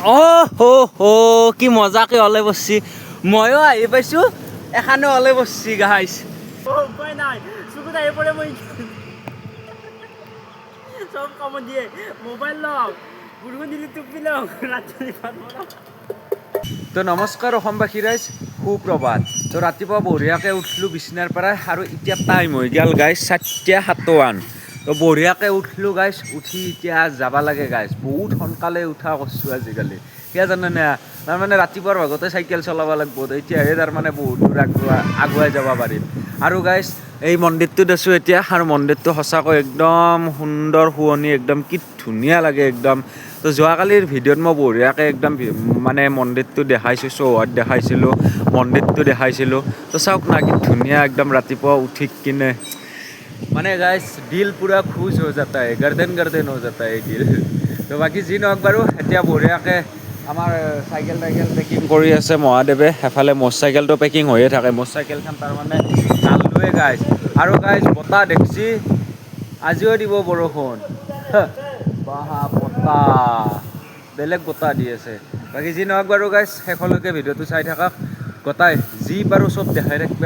হো কি মজাকে হলে বসছি ময়ো আহি পাইছো এখানে হলে বসছি গাইছ উপায় নাই চকুত আহি পৰে মই চব কামত দিয়ে মোবাইল লওঁ বৰষুণ দিলে টুপি লওঁ ৰাতি তো নমস্কাৰ অসমবাসী ৰাইজ সুপ্ৰভাত তো ৰাতিপুৱা বঢ়িয়াকৈ উঠিলোঁ বিচনাৰ পৰা আৰু এতিয়া টাইম হৈ গ'ল গাইছ 7:07 তো বঢ়িয়াকৈ উঠিলোঁ গাইছ উঠি এতিয়া যাব লাগে গাইছ বহুত সোনকালে উঠা কৰিছোঁ আজিকালি কিয় জানেনে তাৰমানে ৰাতিপুৱাৰ ভাগতে চাইকেল চলাব লাগিব এতিয়াহে তাৰমানে বহুত দূৰ আগুৱাই যাব পাৰিম আৰু গাইছ এই মন্দিৰটোত আছোঁ এতিয়া আৰু মন্দিৰটো সঁচাকৈ একদম সুন্দৰ শুৱনি একদম কি ধুনীয়া লাগে একদম তো যোৱাকালিৰ ভিডিঅ'ত মই বঢ়িয়াকৈ একদম মানে মন্দিৰটো দেখাইছোঁ চৌহদ দেখাইছিলোঁ মন্দিৰটো দেখাইছিলোঁ তো চাওক না কি ধুনীয়া একদম ৰাতিপুৱা উঠি কিনে মানে গাইছ দিল পুৰা খুচ হৈ যাতা হে গাৰ্ডেন হৈ যাতা হে দিল তো বাকী যি নহওক বাৰু এতিয়া বঢ়িয়াকৈ আমাৰ চাইকেল পেকিং কৰি আছে মহাদেৱে এফালে মোৰ চাইকেলটো পেকিং হৈয়ে থাকে মোৰ চাইকেলখন তাৰমানে নাললোৱে গাইছ আৰু গাইছ বতাহ দেখছি আজিও দিব বৰষুণ বাহা বতাহ বেলেগ বতাহ দি আছে বাকী যি নহওক বাৰু গাইছ শেষলৈকে ভিডিঅ'টো চাই থাকক গোটাই যি পাৰোঁ চব দেখাই থাকিব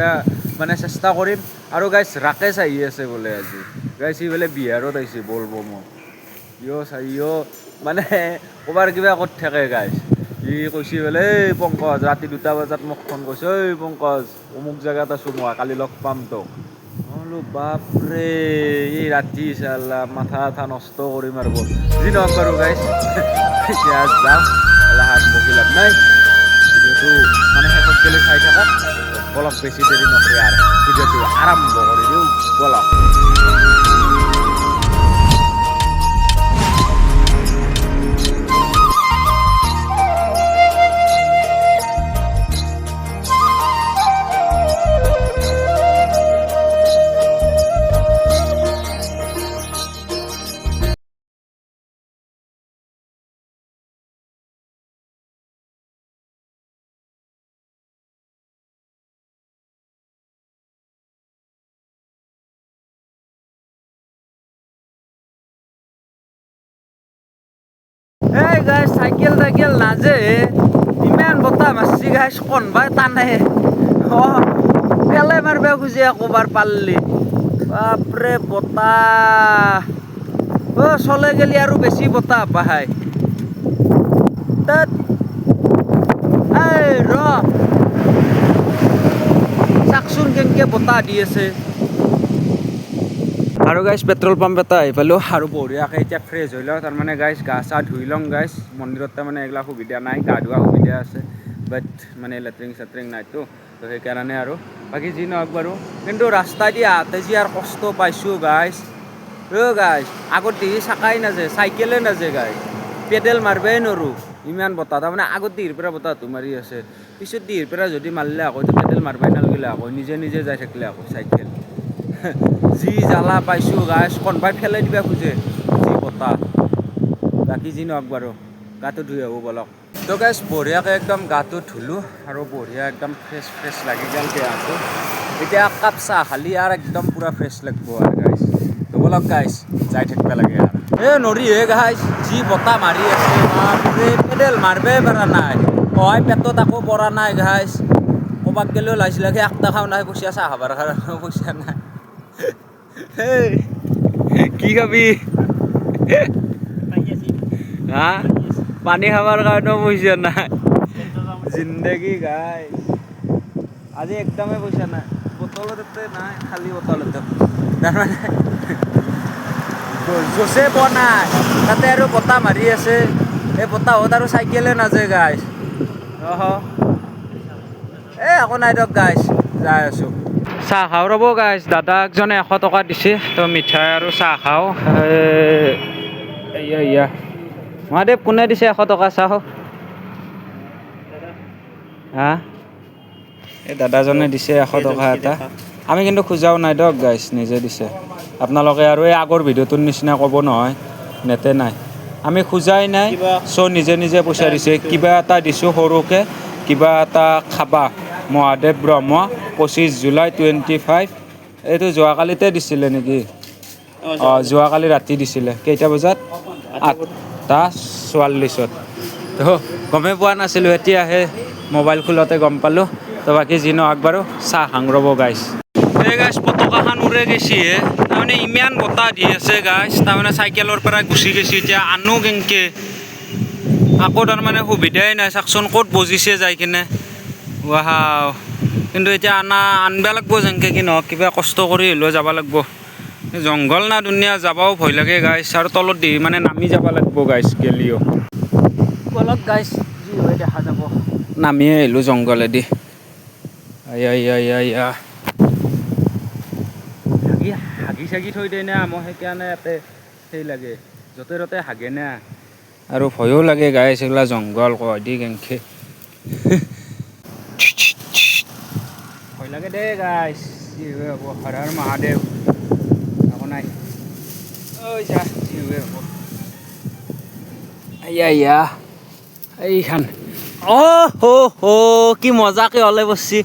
মানে চেষ্টা কৰিম আৰু গাইছ ৰাকেশ আহি আছে বোলে আজি গাইছ সি বোলে বিহাৰত আহিছে বলবমত ইয় মানে ক'বাৰ কিবা ক'ত থাকে গাইছ ই কৈছে বোলে এই পংকজ ৰাতি 2টা বজাত মোক ফোন কৰিছে ঐ পংকজ অমুক জেগাত আছোঁ মই কালি লগ পাম তোক বোলো বাপৰে এই ৰাতি চালা মাথা নষ্ট কৰি মাৰিব যি নহওক বাৰু গাইছ এতিয়া যাওঁ লাহাত বকি লাভ নাই ভিডিঅ'টো মানে শেষত গ'লে চাই থাকা বলক বেছি দেৰি নকৰি আৰু ভিডিঅ'টো আৰম্ভ কৰি দিওঁ বলক এই গাইছ চাইকেল নাজে ইমান বতাহ মাৰছি গাইছ কনবাই টানে পেলাই মাৰিব খুজি ক'বাৰ পাৰলি বাপৰে বতাহ চলে গেলি আৰু বেছি বতাহ পাহাই এই চাকচোন কেনেকৈ বতাহ দি আছে আৰু গাইছ পেট্ৰল পাম্প এটা আহি পালোঁ আৰু বঢ়িয়াকৈ এতিয়া ফ্ৰেছ হৈ লওঁ তাৰমানে গাইছ গা চা ধুই লওঁ গাইছ মন্দিৰত তাৰমানে এইগিলা সুবিধা নাই গা ধোৱা সুবিধা আছে বাট মানে লেট্ৰিন নাইতো তো সেইকাৰণে আৰু বাকী যি নহওক বাৰু কিন্তু ৰাস্তা দি আহোঁতে যি আৰু কষ্ট পাইছোঁ গাইছ গাইছ আগত দিহি চাকাই নাযায় চাইকেলে নাযায় গাইছ পেডেল মাৰিবই নোৱাৰোঁ ইমান বতাহ তাৰমানে আগত দিহিৰ পৰা বতাহটো মাৰি আছে পিছত দিহিৰ পৰা যদি মাৰিলে আকৌ পেডেল মাৰিবই নালাগিলে আকৌ নিজে যাই থাকিলে আকৌ চাইকেল যি জ্বালা পাইছোঁ গাইছ কনবাই ফেলাই দিবা খোজে যি বতাহ বাকী যি নহওক বাৰু গাটো ধুই আহোঁ বলক তো গাইছ বঢ়িয়াকৈ একদম গাটো ধুলোঁ আৰু বঢ়িয়া একদম ফ্ৰেছ লাগি গ'ল দেহাটো এতিয়া একাপ চাহ খালি আৰু একদম পূৰা ফ্ৰেছ লাগিব আৰু গাইছ তো বলক গাইছ যাই থাকিব লাগে আৰু নৰি গাইছ যি বতাহ মাৰি আছে বাপৰে পেডেল মাৰিবই পৰা নাই পেটত আকৌ পৰা নাই গাইছ ক'ৰবাত গ'লেও লাইছিলে একটা খাওঁ নাই পইচা চাহ খাবৰ কাৰণে পইচা নাই কি খাবি হা পানী খাবৰ কাৰণেও পইচা নাই জিন্দগী গাইছ আজি একদমেই পইচা নাই বটলতে নাই খালী বটলতে তাৰমানে জোচে পোৱা নাই তাতে আৰু বতাহ মাৰি আছে এই বতাহত আৰু চাইকেলে নাযায় গাইছ একো নাই দিয়ক গাইছ যাই আছোঁ চাহ খাওঁ ৰ'ব গাইছ দাদা একজনে 100 টকা দিছে তো মিঠাই আৰু চাহ খাওঁ এয়া মহাদেৱ কোনে দিছে 100 টকা চাহ হা এই দাদাজনে দিছে 100 টকা এটা আমি কিন্তু খোজাও নাই দিয়ক গাইছ নিজে দিছে আপোনালোকে আৰু এই আগৰ ভিডিঅ'টোৰ নিচিনা ক'ব নহয় নেতে নাই আমি খোজাই নাই নিজে পইচা দিছে কিবা এটা দিছোঁ সৰুকৈ কিবা এটা খাবা মহাদেৱ ব্ৰহ্ম 25 জুলাই 25 এইটো যোৱাকালিতে দিছিলে নেকি যোৱাকালি ৰাতি দিছিলে কেইটা বজাত 8:44 তো গমেই পোৱা নাছিলোঁ, এতিয়াহে মোবাইল খোলতে গম পালোঁ। তো বাকী যি নহওক বাৰু চাহ খাং ৰ'ব গাইছ। এই গাইছ পতকাখান উৰে গেছিহে, তাৰমানে ইমান বতাহ দি আছে গাইছ, তাৰমানে চাইকেলৰ পৰা গুচি গেছি। এতিয়া আনো কেংকে আকৌ তাৰমানে সুবিধাই নাই, চাওকচোন ক'ত বজিছে যাই কিনে। ৱাও, কিন্তু এতিয়া আনবা লাগব যেনকে কি নহওক, কিবা কষ্ট কৰি হ'লেও যাব লাগব। জংঘল না দুনিয়া, যাবাও ভয় লাগে গাইছ, আৰু তলত দি মানে নামি যাব লাগব গাইছ গেলিও। বলক গাইছ, যি হয় দেখা যাব। নামিয়ে আহিলোঁ জংঘলেদি। হাগি চাগি থৈ দিয়ে না, মই সেইকাৰণে ইয়াতে সেই লাগে, য'তে ত'তে হাগে না, আৰু ভয়ো লাগে গাইছ, এইগিলা জংঘল কদি কেংকে। ভয় লাগে দেই গাইছ, যি হয় হ'ব। হৰ হৰ মহাদেৱ। একো নাই, ঐ যা, যি হয় হ'ব। এইখান কি মজাকে ওলাই পৰছি।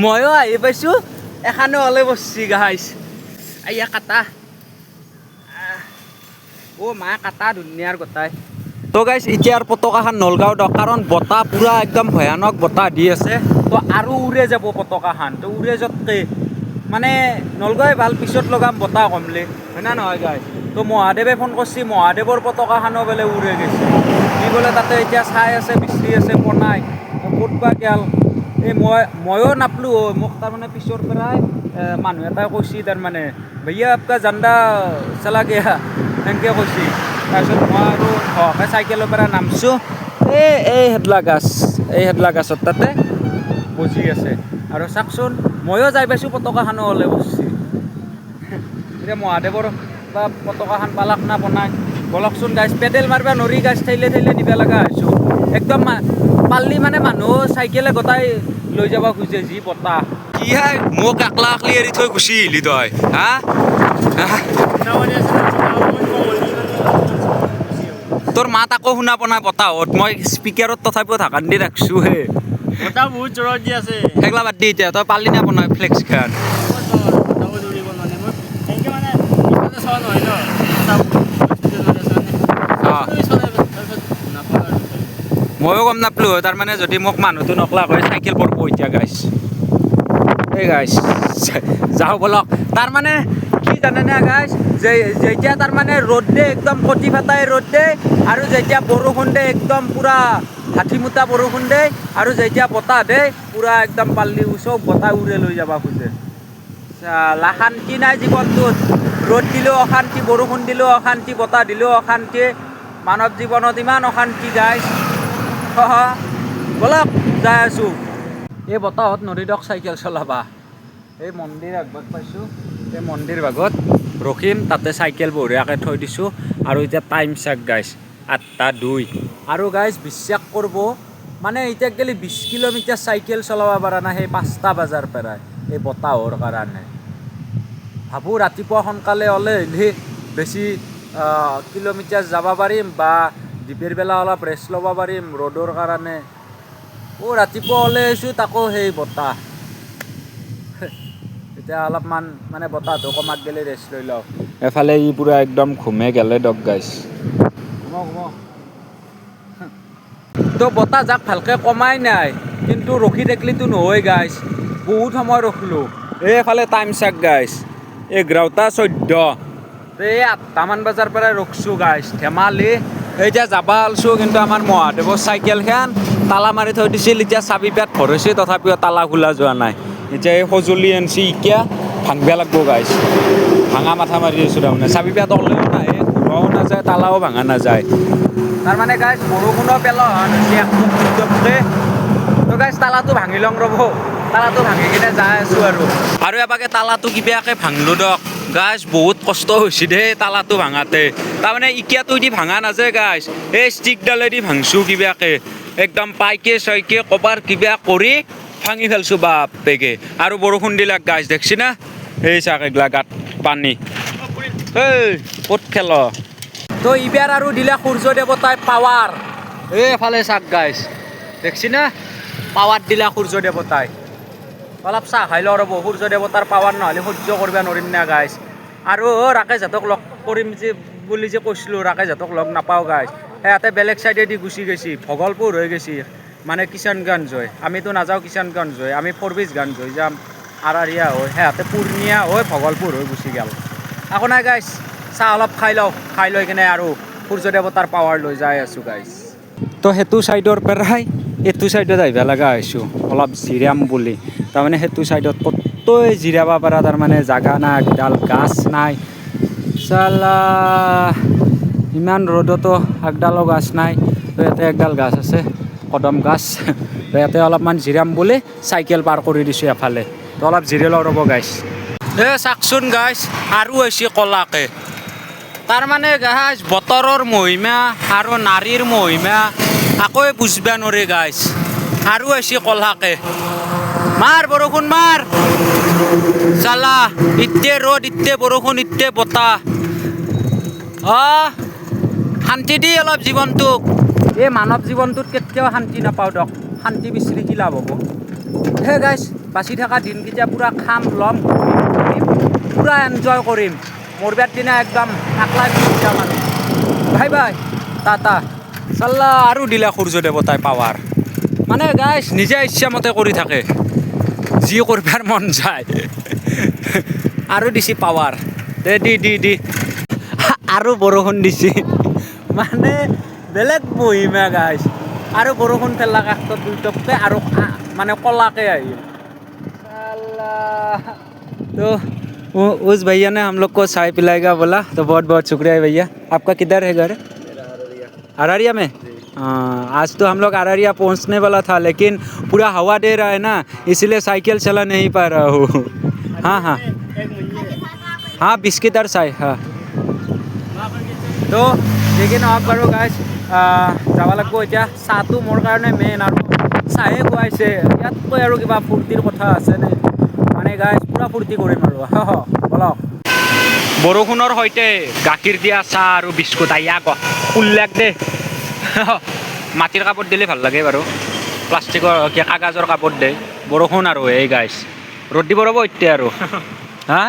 ময়ো আহি পাইছোঁ, এখানো ওলাই পৰছি গাইছ। কাটা মা কাটা দুনিয়াৰ গোটাই। তো গাইছ এতিয়াৰ পতকাখান নলগাঁও দক, কাৰণ বতাহ পূৰা একদম ভয়ানক বতাহ দি আছে। তো আৰু উৰে যাব পতকাখান, তো উৰে যতকে মানে নলগাঁৱে ভাল, পিছত লগাম বতাহ কমলে, হয় না নহয় গাইছ। তো মহাদেৱে ফোন কৰিছে, মহাদেৱৰ পতকাখানো বোলে উৰে গৈছে। সি বোলে তাতে এতিয়া চাই আছে, বিচাৰি আছে, বনাই ক'ত বা গেল। ময়ো নাপলোঁ, মোক তাৰমানে পিছৰ পৰাই মানুহ এটাই কৈছে, তাৰমানে ভैया আপকা জাণ্ডা চলা গয়া, এনেকৈ কৈছে। তাৰপিছত মই আৰু ঘৰকে চাইকেলৰ পৰা নামছোঁ, এই হেদলা গাছত তাতে বজি আছে। আৰু চাওকচোন ময়ো যাই পাইছোঁ, পতকাখানো ওলাই পৰছি। এতিয়া মহাদেৱৰ বা পতকাখান পালাক না বনাই, বলকচোন গাইছ। পেডেল মাৰিব নৰি গাইছ, ঠেলে নিব লগা হৈছোঁ। একদম পাল্লি মানে মানুহ চাইকেলে গোটাই লৈ যাব খোজে, যি বতাহ। কি হয় মোক একলা এৰি থৈ গুচি আহিলি তই, হা? তোৰ মাত আকৌ শুনা পোৱা নাই বতাহত, মই স্পীকাৰত তথাপিও ঢাকান দি ৰাখছোঁ হে। বতাহ বহুত জোৰত দি আছে। সেইগিলা বাদ দি, এতিয়া তই পালি না বনাই ফ্লেক্স খান। ময়ো গম নাপালোঁ, তাৰমানে যদি মোক মানুহটো নকলা হয় চাইকেল পৰব এতিয়া গাইছ। এই গাইছ যাওঁ বলক। তাৰমানে কি জানেনে গাইছ, যেতিয়া তাৰমানে ৰ'দ দিয়ে, একদম কটি ফাটাই ৰ'দ দিয়ে, আৰু যেতিয়া বৰষুণ দিয়ে একদম পূৰা হাঠিমুটা বৰষুণ দিয়ে, আৰু যেতিয়া বতাহ দিয়ে পূৰা একদম পাল্লি চব বতাহ উৰে লৈ যাব খোজে। শান্তি নাই জীৱনটোত, ৰ'দ দিলেও অশান্তি, বৰষুণ দিলেও অশান্তি, বতাহ দিলেও অশান্তি। মানৱ জীৱনত ইমান অশান্তি গাইছ। বলক যাই আছোঁ। এই বতাহত নৰি দিয়ক চাইকেল চলাবা। এই মন্দিৰ আগবাগ পাইছোঁ, এই মন্দিৰ ভাগত ৰখিম, তাতে চাইকেল বঢ়িয়াকৈ থৈ দিছোঁ। আৰু এতিয়া টাইম চাওক গাইছ, 8:02। আৰু গাইছ বিশ্বাস কৰিব, মানে এতিয়া গেলি 20 কিলোমিটাৰ চাইকেল চলাব পৰা নাই, সেই 5টা বজাৰ পৰাই, এই বতাহৰ কাৰণে। ভাবোঁ ৰাতিপুৱা সোনকালে হ'লে বেছি কিলোমিটাৰ যাব পাৰিম, বা দিপেৰ বেলা অলপ ৰেষ্ট ল'ব পাৰিম ৰ'দৰ কাৰণে। ৰাতিপুৱা ওলাই আহিছোঁ, তাকো সেই বতাহ। এতিয়া অলপমান মানে বতাহটো কমাত গ'লে ৰেষ্ট লৈ লওঁ। এফালে ই পূৰা একদম ঘুমে গেলে দক গাইছ। তো বতাহ যাক ভালকৈ কমাই নাই, কিন্তু ৰখি থাকিলেতো নহয় গাইছ, বহুত সময় ৰখিলোঁ। এইফালে টাইম চাওক গাইছ, 11:14। এই 8টামান বজাৰ পৰাই ৰখছোঁ গাইছ, ধেমালি। এতিয়া যাব আলছোঁ, কিন্তু আমাৰ মহাদেৱৰ চাইকেলখন তালা মাৰি থৈ দিছিল। এতিয়া চাবি পেট ভৰাইছে, তথাপিও তালা খোলা যোৱা নাই। এতিয়া এই সঁজুলি আনিছে, এতিয়া ভাঙব লাগব গাইছ। ভাঙা মাথা মাৰি আছোঁ তাৰমানে, চাবি পেট ওলাইও নাহে, ঘূৰাও নাযায়, তালাও ভাঙা নাযায়। তাৰমানে গাইছ বৰষুণো পেলোৱা হৈছে একদমকৈ। তো গাইছ তালাটো ভাঙি লওঁ ৰ'ব, তালাটো ভাঙি কিনে যাই আছোঁ। আৰু এবাকে তালাটো কিবাকৈ ভাঙলোঁ দক গাইছ, বহুত কষ্ট হৈছে দেই তালাটো ভাঙাতে। তাৰমানে ইকিয়াটো দি ভাঙা নাযায় গাইছ, এই ষ্টিকডালেদি ভাঙছোঁ কিবাকৈ, একদম পাইকে চাইকে কবাৰ কিবা কৰি ভাঙি ফেলছোঁ বাপেকে। আৰু বৰষুণ দিলাক গাইছ, দেখছি না এই চাক এইগিলা গাত পানী। এই ক'ত খেল? তো এইবাৰ আৰু দিলে সূৰ্য দেৱতাই পাৱাৰ। এইফালে চাক গাইছ, দেখছি না পাৱাৰ দিলা সূৰ্য দেৱতাই। অলপ চাহ খাই লওঁ ৰ'ব, সূৰ্য দেৱতাৰ পাৱাৰ নহ'লে সহ্য কৰিব নোৱাৰিম না গাইছ। আৰু ৰাকেশ হাতক লগ কৰিম বুলি যে কৈছিলোঁ, ৰাকেশ হাতক লগ নাপাওঁ গাইছ। সিহঁতে বেলেগ চাইডেদি গুচি গৈছি ভগলপুৰ হৈ গৈছি মানে কিষাণগঞ্জ হৈ আমিতো নাযাওঁ কিষাণগঞ্জ হৈ আমি ফৰবিছগঞ্জ হৈ যাম আৰাৰিয়া হৈ সিহঁতে পূৰ্ণিয়া হৈ ভগলপুৰ হৈ গুচি গ'ল একো নাই গাইছ চাহ অলপ খাই লওঁ খাই লৈ কিনে আৰু সূৰ্য দেৱতাৰ পাৱাৰ লৈ যাই আছোঁ গাইছ তো সেইটো চাইডৰ পৰাই এইটো চাইডত আহিব লগা হৈছোঁ অলপ জিৰাম বুলি তাৰমানে সেইটো চাইডত ক'তই জিৰাব পৰা তাৰমানে জাগা নাই একডাল গাছ নাই চালা ইমান ৰ'দতো একডালো গাছ নাই তো ইয়াতে একডাল গাছ আছে কদম গাছ তো ইয়াতে অলপমান জিৰাম বুলি চাইকেল পাৰ কৰি দিছোঁ এফালে তো অলপ জিৰাই লওঁ ৰ'ব গাইছ চাওকচোন গাইছ আৰু হৈছে কলাকে তাৰমানে গাইছ বতৰৰ মহিমা আৰু নাৰীৰ মহিমা আকৌ বুজবা নোৱাৰি গাইছ আৰু হৈছে কলাকে মাৰ বৰষুণ মাৰ চালা ইতে ৰ'দ ইতে বৰষুণ ইতে বতাহ শান্তি দি অলপ জীৱনটোক এই মানৱ জীৱনটোত কেতিয়াও শান্তি নাপাওঁ দক শান্তি বিচাৰি কি লাভ হ'ব হে গাইছ বাচি থকা দিনকেইটা পূৰা খাম ল'ম পূৰা এনজয় কৰিম মৰবাৰ দিনা একদম একলাই যাম আৰু ভাই ভাই টাটা চাল্লা আৰু দিলা সূৰ্য দেৱতাই পাৱাৰ মানে গাইছ নিজে ইচ্ছামতে কৰি থাকে যি কৰিবাৰ মন যায় আৰু দিছি পাৱাৰ দে দি আৰু বৰষুণ দিছি মানে বেলেগ মহিমা গাইছ আৰু বৰষুণ পেলা কাষত দুই টপকে আৰু মানে কলাকে আহিল तो उस भैया ने हम लोग को चाय पिलाएगा बोला तो बहुत बहुत शुक्रिया भैया आपका किधर है घर अररिया में हाँ आज तो हम लोग अररिया पहुंचने वाला था लेकिन पूरा हवा दे रहा है ना इसलिए साइकिल चला नहीं पा रहा हूँ हाँ बिस्किट और चाय हाँ তো দেখি নহওক বাৰু গাইছ যাব লাগিব এতিয়া চাহটো মোৰ কাৰণে মেইন আৰু চাহে খুৱাইছে ইয়াতকৈ আৰু কিবা ফূৰ্তিৰ কথা আছেনে মানে গাইছ পূৰা ফূৰ্তি কৰিম আৰু বলক বৰষুণৰ সৈতে গাখীৰ দিয়া চাহ আৰু বিস্কুট আহি আকৌ উল্লেখ দে মাটিৰ কাপত দিলে ভাল লাগে বাৰু প্লাষ্টিকৰ কাগজৰ কাপত দে বৰষুণ আৰু এই গাইছ ৰ'দ দিব ৰ'ব এতিয়া আৰু হা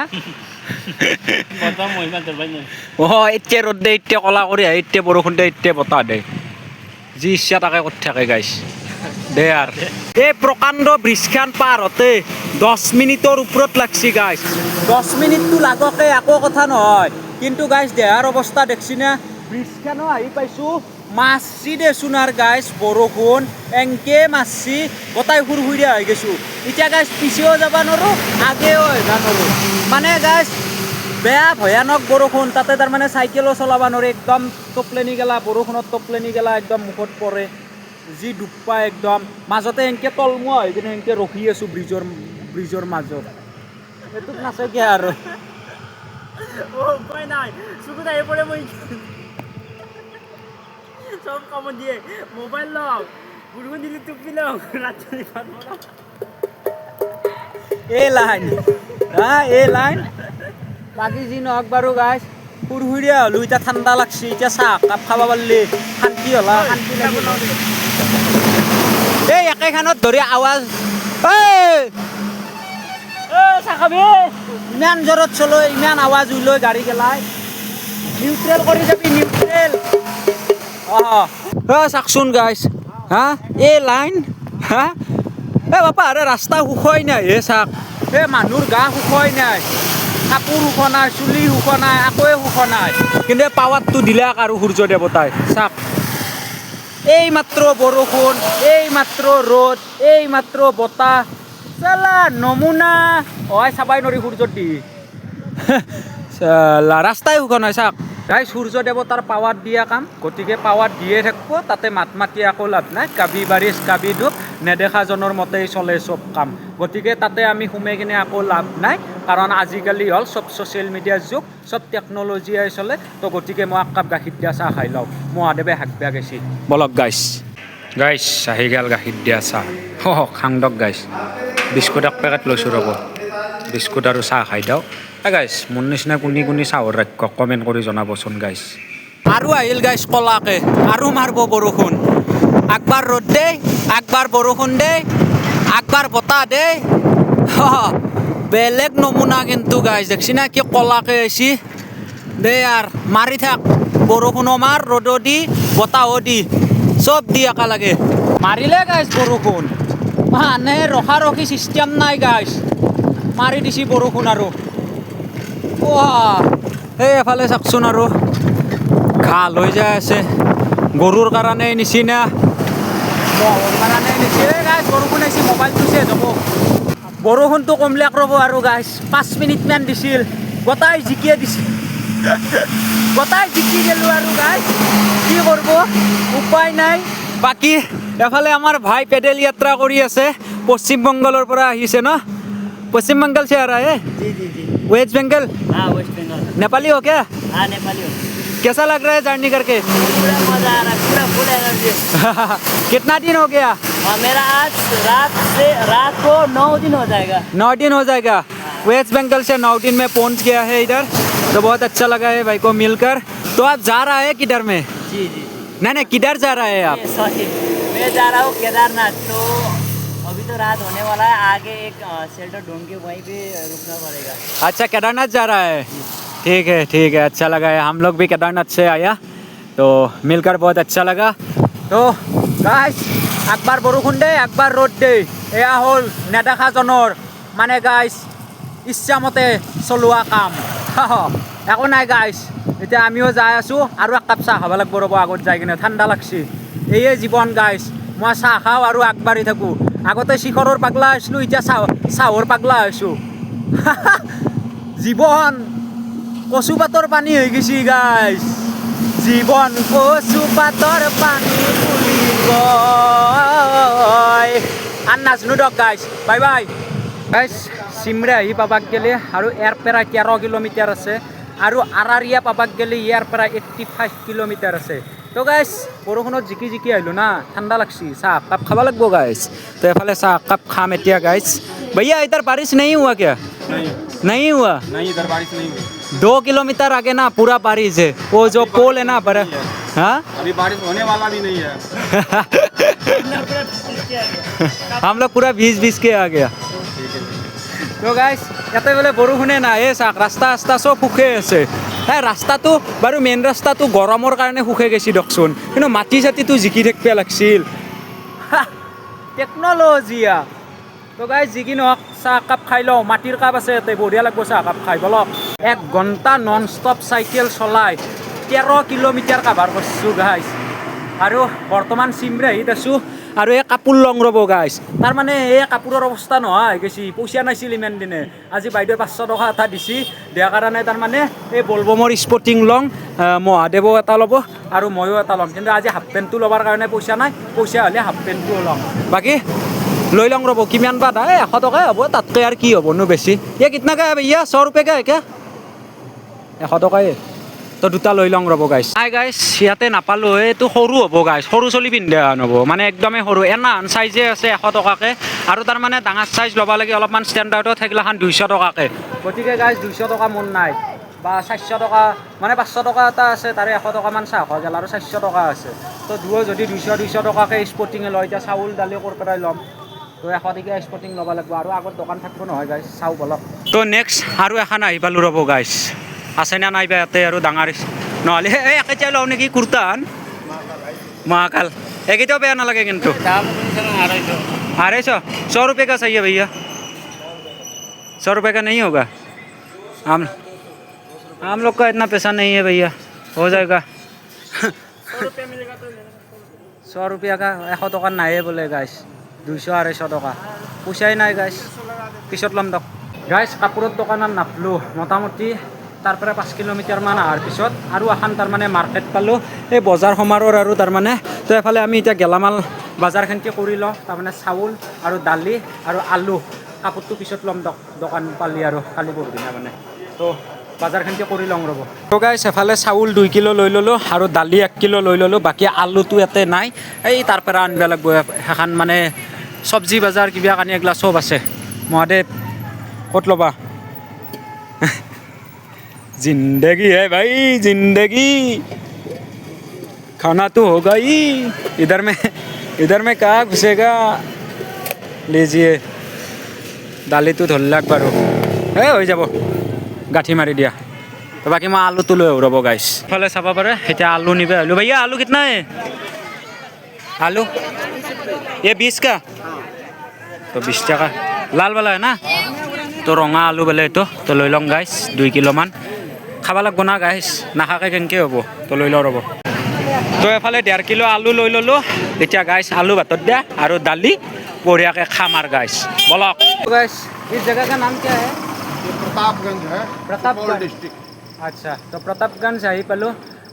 এতিয়া ৰ'দ দে এতিয়া কলা কৰি আহে এতিয়া বৰষুণ দে এতিয়া বতাহ দে যি ইচ্ছা তাকে কৰি থাকে গাইছ দে আৰু এই প্ৰকাণ্ড ব্ৰিজখন পাৰ হওঁতে 10 মিনিটৰ ওপৰত লাগছি গাইছ 10 মিনিটটো লাগকে একো কথা নহয় কিন্তু গাইছ দেহাৰ অৱস্থা দেখছি না ব্ৰিজখনো আহি পাইছোঁ মাছছি দেচোন আৰু গাইছ বৰষুণ এনকে মাছছি গোটাই সুৰসুৰীয়া হৈ গৈছোঁ এতিয়া গাইছ পিছেও যাব নোৱাৰোঁ আগেও আহিব নোৱাৰোঁ মানে গাইছ বেয়া ভয়ানক বৰষুণ তাতে তাৰমানে চাইকেলো চলাব নোৱাৰে একদম টপলেনি গেলা বৰষুণত টপলেনি গেলা একদম মুখত পৰে যি ডুব পায় একদম মাজতে এনেকৈ তলমুৱা হৈ কিনে এনেকৈ ৰখি আছোঁ ব্ৰিজৰ মাজত এইটোত নাচাকে আৰু উপায় নাই চকুত আহি পৰে মই চব কামত দিয়ে মোবাইল লওক বৰষুণ দিলে টুপি লওক ৰাতি ভাত বনাও এই লাইন বাকী যি নহওক বাৰু গাইছ সুৰসুৰীয়া হ'লোঁ এতিয়া ঠাণ্ডা লাগছি এতিয়া চাহ কাপ খাব পাৰিলি শান্তি হ'লা শান্তি লাগিব এই একেখনত ধৰি আৱাজ চাহ খাবি ইমান জোৰত চলৈ ইমান আৱাজ ওলৈ গাড়ী গেলাই নিউট্ৰেল কৰি যাবি নিউট্ৰেল চাকচোন গাইছ হা এই লাইন হা বাপা আৰে ৰাস্তা সুখই নাই হে চাক এই মানুহৰ গা সুখই নাই কাপোৰ সুখ নাই চুলি সুখ নাই একোৱে সুখ নাই কিন্তু পাৱাৰটো দিলাক আৰু সূৰ্য দেৱতাই চাক এই মাত্ৰ বৰষুণ এই মাত্ৰ ৰ'দ এই মাত্ৰ বতাহ চালা নমুনা চাবাই নৰি সূৰ্যত দি চালা ৰাস্তাই সুখ নাই চাক গাইছ সূৰ্য দেৱতাৰ পাৱাৰ দিয়া কাম গতিকে পাৱাৰ দিয়ে থাকিব তাতে মাত মাতি আকৌ লাভ নাই কাবি বাৰিছ কাবি দুখ নেদেখাজনৰ মতেই চলে চব কাম গতিকে তাতে আমি সোমাই কিনে আকৌ লাভ নাই কাৰণ আজিকালি হ'ল চব ছ'চিয়েল মিডিয়াৰ যুগ চব টেকন'লজিয়াই চলে তো গতিকে মই এক কাপ গাখীৰ দিয়া চাহ খাই লওঁ মহাদেৱে হাক বেয়া গৈছি বলক গাইছ আহি গ'ল গাখীৰ দিয়া চাহ খাং দক গাইছ বিস্কুট এক পেকেট লৈছোঁ ৰ'ব বিস্কুট আৰু চাহ খাই দিওঁ গাইছ মোৰ নিচিনা কোনি চাহৰ ৰাক্ষ কমেণ্ট কৰি জনাবচোন গাইছ আৰু আহিল গাইছ কলাকে আৰু মাৰিব বৰষুণ আকবাৰ ৰ'দ দে আকবাৰ বৰষুণ দে আকবাৰ বতাহ দে বেলেগ নমুনা কিন্তু গাইছ দেখছি না কি কলাকে আহিছি দে আৰু মাৰি থাক বৰষুণো মাৰ ৰ'দো দি বতাহো দি চব দি একা লাগে মাৰিলে গাইছ বৰষুণ মানে ৰখি চিষ্টেম নাই গাইছ মাৰি দিছি বৰষুণ আৰু এই এফালে চাওকচোন আৰু ঘাল হৈ যায় আছে গৰুৰ কাৰণে নিচিনা মহৰ কাৰণে নিচিনা গাইছ বৰষুণ আহিছে মোবাইলটো চেঞ্জ হ'ব বৰষুণটো কমলাক ৰ'ব আৰু গাইছ 5 মিনিটমান দিছিল গোটাই জিকিয়ে দিছিল গোটাই জিকি গেলো আৰু গাইছ কি কৰিব উপায় নাই বাকী এফালে আমাৰ ভাই পেডেল যাত্ৰা কৰি আছে পশ্চিম বংগলৰ পৰা আহিছে ন पश्चिम बंगाल से आ रहा है जी वेस्ट बंगाल हाँ वेस्ट बंगाल नेपाली हो क्या हाँ नेपाली हो कैसा लग रहा है जर्नी करके पूरा मजा आ रहा है पूरा फुल एनर्जी कितना दिन हो गया मेरा आज रात को 9 दिन हो जाएगा 9 दिन हो जाएगा वेस्ट बंगाल से 9 दिन में पहुंच गया है इधर तो बहुत अच्छा लगा है भाई को मिलकर तो आप जा रहा है किधर में जी नहीं किधर जा रहा है आप सॉरी मैं जा रहा हूँ केदारनाथ तो अभी तो रात होने वाला है आगे एक शेल्टर ढूंढ के वहीं पे रुकना पड़ेगा अच्छा केदारनाथ जा रहा है ठीक है अच्छा लगा है हम लोग भी केदारनाथ से आया तो मिलकर बहुत अच्छा लगा तो गाइस একবাৰ বৰষুণ দে একবাৰ ৰ'দ দে এয়া হ'ল নেদেখাজনৰ মানে গাইছ ইচ্ছামতে চলোৱা কাম একো নাই গাইছ এতিয়া আমিও যাই আছোঁ আৰু এক কাপ চাহ খাব লাগিব ৰ'ব আগত যাই কিনে ঠাণ্ডা লাগছি এয়ে জীৱন গাইছ মই চাহ খাওঁ আৰু আগবাঢ়ি থাকোঁ আগতে শিখৰৰ পাগলা আছিলোঁ এতিয়া চাহৰ পাগলা হৈছোঁ জীৱন কচু পাতৰ পানী হৈ গৈছে গাইছ জীৱন কচু পাতৰ পানী বুলি কয় আৰু নাজনো দিয়ক গাইছ বাই বাই গাইছ চিমৰা আহি পাবাক গেলে আৰু ইয়াৰ পৰা 13 কিলোমিটাৰ আছে আৰু আৰাৰিয়া পাবাক গেলে ইয়াৰ পৰা 85 কিলোমিটাৰ আছে তো গাইছ বৰষুণত জিকি আহিলোঁ না ঠাণ্ডা লাগছি চাহ কাপ খাব লাগিব গাইছ তো এফালে চাহ কাপ খাম এতিয়া গাইছ भैया इधर बारिश नहीं हुआ क्या नहीं हुआ नहीं इधर बारिश नहीं हुई 2 किलोमीटर आगे ना पूरा बारिश है वो जो पोल है ना पर हाँ अभी बारिश होने वाला भी नहीं है हम लोग पूरा भीज के आ गया তো গাইছ ইয়াতে বোলে বৰষুণে নাই এই চাওক ৰাস্তা চব শুকে আছে এই ৰাস্তাটো বাৰু মেইন ৰাস্তাটো গৰমৰ কাৰণে শুকে গৈছে দিয়কচোন কিন্তু মাটি চাটিটো জিকি থাকিব লাগিছিল টেকন'লজিয়া তো গাইছ যি কি নহওক চাহ কাপ খাই লওঁ মাটিৰ কাপ আছে ইয়াতে বঢ়িয়া লাগিব চাহ কাপ খাই বলক 1 ঘণ্টা নন ষ্টপ চাইকেল চলাই 13 কিলোমিটাৰ কাভাৰ কৰিছোঁ গাইছ আৰু বৰ্তমান চিমৰাহিত আছোঁ আৰু এই কাপোৰ লং ৰ'ব গাইছ তাৰমানে এই কাপোৰৰ অৱস্থা নোহোৱা হৈ গৈছে পইচা নাছিল ইমান দিনে আজি বাইদেৱে 500 টকা এটা দিছি দিয়াৰ কাৰণে তাৰমানে এই বলবমৰ স্পৰ্টিং লং মহাদেৱো এটা ল'ব আৰু ময়ো এটা ল'ম কিন্তু আজি হাফ পেণ্টটো ল'বৰ কাৰণে পইচা নাই পইচা হ'লে হাফ পেণ্টটোও ল'ম বাকী লৈ লওঁ ৰ'ব কিমান বা দাই 100 টকাই হ'ব তাতকৈ আৰু কি হ'বনো বেছি এই কিতনা কা ভैया 100 रुपये का है क्या 100 টকাই তো দুটা লৈ লওঁ ৰ'ব গাইছ গাইছ ইয়াতে নাপালোঁ এইটো সৰু হ'ব গাইছ সৰু চলি পিন্ধা নহ'ব মানে একদমেই সৰু এনাহান চাইজে আছে 100 টকাকৈ আৰু তাৰমানে ডাঙৰ চাইজ ল'ব লাগে অলপমান ষ্টেণ্ডাৰ্ডত থাকিলেখান 200 টকাকৈ গতিকে গাইছ 200 টকা মন নাই বা 400 টকা মানে 500 টকা এটা আছে তাৰে 100 টকামান চাহ খোৱা গ'ল আৰু 400 টকা আছে তো দুয়ো যদি 200 টকাকৈ স্পৰ্টিঙে লয় এতিয়া চাউল দালি ক'ৰ পৰাই ল'ম তো 100 টকীয়া স্পৰ্টিং ল'ব লাগিব আৰু আগত দোকান থাকিব নহয় গাইছ চাওঁ বলক তো নেক্সট আৰু এখন আহি পালোঁ ৰ'ব গাইছ আছে না নাই বা ইয়াতে আৰু ডাঙৰ নহ'লে এই একেতিয়াই লওঁ নেকি কুৰ্তান মহাকাল একেইটাও বেয়া নালাগে কিন্তু 250 100 रुपये का चाहिए भैया 100 रुपये का नहीं होगा हम लोग का इतना पैसा नहीं है भैया हो जाएगा 100 रुपया का 100 টকা নাইয়ে বোলে গাইছ 200 250 টকা পইচাই নাই গাইছ পিছত ল'ম দিয়ক গাইছ কাপোৰৰ দোকানত নাপলোঁ মোটামুটি তাৰ পৰা 5 কিলোমিটাৰমান অহাৰ পিছত আৰু এখন তাৰমানে মাৰ্কেট পালোঁ এই বজাৰ সমাৰোহৰ আৰু তাৰমানে তো এফালে আমি এতিয়া গেলামাল বজাৰখিনিকে কৰি লওঁ তাৰমানে চাউল আৰু দালি আৰু আলু কাপোৰটো পিছত ল'ম দোকান পালি আৰু কালি পৰহিনা মানে তো বজাৰখিনিকে কৰি লওঁ ৰ'ব তো গাইছ এফালে চাউল 2 কিলো লৈ ল'লোঁ আৰু দালি 1 কিলো লৈ ল'লোঁ বাকী আলুটো ইয়াতে নাই এই তাৰ পৰা আনিব লাগিব সেইখন মানে চব্জি বজাৰ কিবা কানি এগিলা চব আছে মহাদেৱ ক'ত ল'বা जिंदगी है भाई जिंदगी खाना तो होगा ही इधर में कहाँ घुसेगा लीजिए दाली तो धरलाक बारो हो যাব গাঁঠি মাৰি দিয়া তো বাকী মই আলুটো লৈ ৰ'ব গাইছ ফালে চাব পাৰে এতিয়া আলু নিবে আহিলোঁ भैया आलू कितना है आलू ये 20 का तो 20 टका लाल वाला है ना তো ৰঙা আলু বোলে এইটো তো লৈ লওঁ গাইছ 2 কিলোমান খাব লাগিব না গাইছ নাখাকে কেনেকৈ হ'ব তো লৈ লওঁ ৰ'ব তো এফালে 1.5 কিলো আলু লৈ ল'লোঁ এতিয়া গাইছ আলু ভাতত দিয়া আৰু দালি বঢ়িয়াকৈ খাম আৰু গাইছ বলক গাইছ इस जगह का नाम क्या है प्रतापगंज है प्रतापगंज डिस्ट्रिक्ट अच्छा तो प्रतापगंज आही पालो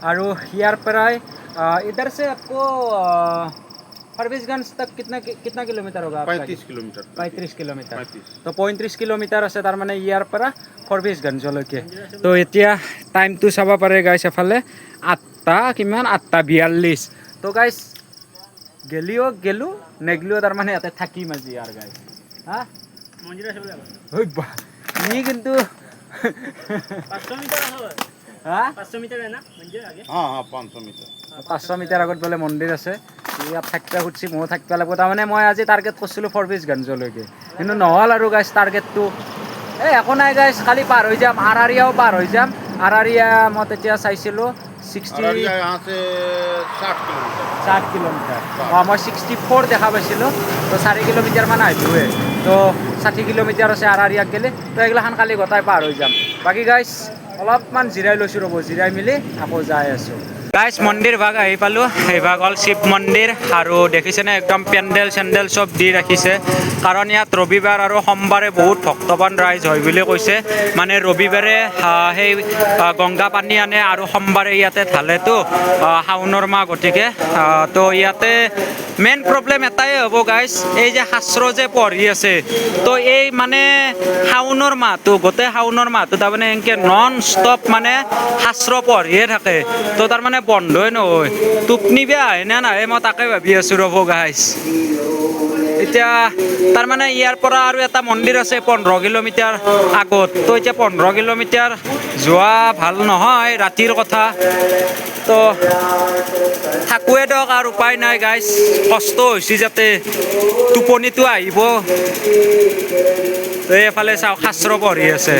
और यार प्राय इधर से आपको फरबिसगंज तक कितना किलोमीटर होगा आपका 35 किलोमीटर 35 किलोमीटर 35 तो 35 किलोमीटर আছে তাৰ মানে ইয়াৰ পৰা ফৰবিসগঞ্জলৈকে তো এতিয়া টাইমটো চাব পাৰে গাইছ এফালে 8টা কিমান 8:42 তো গাইছ গেলো নেগলিও তাৰ মানে ইয়াতে থাকিম আজি আৰু গাইছ হা মন্দিৰ আছে বোলে ওই বা নি কিন্তু 500 মিটাৰ হয় হা 500 মিটাৰ है ना মন্দিৰ আগে हाँ हाँ 500 मीटर 500 মিটাৰ আগত বোলে মন্দিৰ আছে ইয়াত থাকিবা খুজিছে ময়ো থাকিব লাগিব তাৰমানে মই আজি টাৰ্গেট কৰিছিলোঁ ফৰবিসগঞ্জলৈকে কিন্তু নহ'ল আৰু গাইছ টাৰ্গেটটো এই একো নাই গাইছ খালি পাৰ হৈ যাম আৰাৰিয়াও পাৰ হৈ যাম আৰাৰিয়া মই তেতিয়া চাইছিলোঁ 60 अररिया यहाँ से 60 किलोमीटर 60 কিলোমিটাৰ অঁ মই 64 দেখা পাইছিলোঁ তো 4 কিলোমিটাৰমান আহিলোঁৱে তো 60 কিলোমিটাৰ আছে আৰাৰিয়াক গ'লে তো এইগিলাখান কালি গোটাই পাৰ হৈ যাম বাকী গাইছ অলপমান জিৰাই লৈছোঁ ৰ'ব জিৰাই মেলি আকৌ যাই আছোঁ গাইছ মন্দিৰ ভাগ আহি পালোঁ এই ভাগ হ'ল শিৱ মন্দিৰ আৰু দেখিছেনে একদম পেণ্ডেল চেণ্ডেল চব দি ৰাখিছে কাৰণ ইয়াত ৰবিবাৰ আৰু সোমবাৰে বহুত ভক্তবান ৰাইজ হয় বুলি কৈছে মানে ৰবিবাৰে সেই গংগা পানী আনে আৰু সোমবাৰে ইয়াতে ঢালেতো শাওনৰ মাহ গতিকে তো ইয়াতে মেইন প্ৰব্লেম এটাই হ'ব গাইছ এই যে শাস্ত্ৰ যে পঢ়ি আছে তো এই মানে শাওনৰ মাহটো গোটেই শাওনৰ মাহটো তাৰমানে এনেকৈ নন ষ্টপ মানে শাস্ত্ৰ পঢ়িয়ে থাকে তো তাৰমানে বন্ধই নহয় টোপনি বেয়া আহে নে নাহে মই তাকে ভাবি আছোঁ ৰ'ব গাইছ এতিয়া তাৰমানে ইয়াৰ পৰা আৰু এটা মন্দিৰ আছে 15 কিলোমিটাৰ আগত তো এতিয়া 15 কিলোমিটাৰ যোৱা ভাল নহয় ৰাতিৰ কথা তো থাকোৱে দিয়ক আৰু উপায় নাই গাইছ কষ্ট হৈছে যাতে টোপনিটো আহিব তো এইফালে চাওক শাস্ত্ৰ পঢ়ি আছে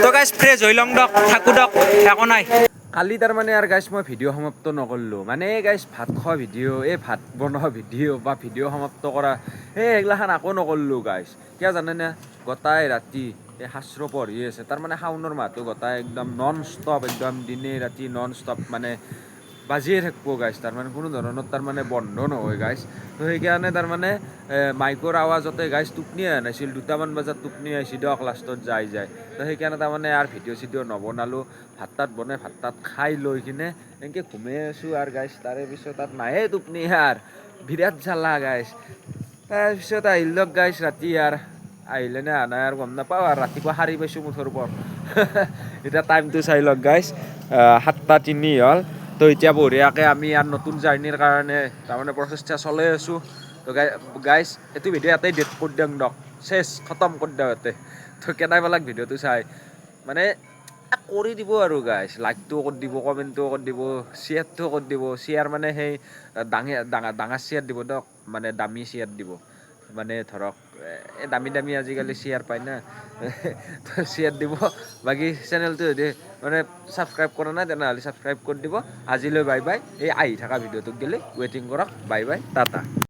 তো গাইছ ফ্ৰেছ হৈ লওঁ দিয়ক থাকোঁ দিয়ক একো নাই কালি তাৰমানে আৰু গাইছ মই ভিডিঅ' সমাপ্ত নকৰিলোঁ মানে গাইছ ভাত খোৱা ভিডিঅ' এই ভাত বনোৱা ভিডিঅ' বা ভিডিঅ' সমাপ্ত কৰা এইগিলাখান আকৌ নকৰিলোঁ গাইছ কিয় জানেনে গোটাই ৰাতি এই শাস্ত্ৰ পঢ়ি আছে তাৰমানে শাওনৰ মাহটো গোটাই একদম নন ষ্টপ একদম দিনে ৰাতি নন ষ্টপ মানে বাজিয়ে থাকিব গাইছ তাৰমানে কোনো ধৰণৰ তাৰমানে বন্ধ নহয় গাইছ তো সেইকাৰণে তাৰমানে মাইকৰ আৱাজতে গাইছ টোপনি অহা নাছিল 2টামান বজাত টোপনি আহিছিল দিয়ক লাষ্টত যায় তো সেইকাৰণে তাৰমানে আৰু ভিডিঅ' চিডিঅ' নবনালোঁ ভাত তাত বনাই ভাত তাত খাই লৈ কিনে এনেকৈ ঘুমাই আছোঁ আৰু গাইছ তাৰে পিছত তাত নাহে টোপনি আৰু বিৰাট জ্বালা গাইছ তাৰপিছত আহিলক গাইছ ৰাতি আৰু আহিলে নে আনাই আৰু গম নাপাওঁ আৰু ৰাতিপুৱা সাৰি পাইছোঁ মুঠৰ ওপৰত এতিয়া টাইমটো চাই লওক গাইছ 7:03 হ'ল তো এতিয়া বঢ়িয়াকৈ আমি আৰু নতুন জাৰ্ণিৰ কাৰণে তাৰমানে প্ৰচেষ্টা চলাই আছোঁ তো গাইছ এইটো ভিডিঅ' ইয়াতেই ডেট কৰি দিয়ক দিয়ক চেছ খতম কৰি দিয়ক ইয়াতে তো কেনেই পালাক ভিডিঅ'টো চাই মানে কৰি দিব আৰু গাইছ লাইকটো কৰি দিব কমেণ্টটো কৰি দিব শ্বেয়াৰটো কৰি দিব শ্বেয়াৰ মানে সেই ডাঙৰ শ্বেয়াৰ দিব দিয়ক মানে দামী শ্বেয়াৰ দিব মানে ধৰক এই দামী আজিকালি শ্বেয়াৰ পায় না তো শ্বেয়াৰ দিব বাকী চেনেলটো যদি মানে ছাবস্ক্ৰাইব কৰা নাই তেনেহ'লে ছাবস্ক্ৰাইব কৰি দিব আজিলৈ বাই বাই এই আহি থকা ভিডিঅ'টোক গ'লে ৱেইটিং কৰক বাই বাই টাটা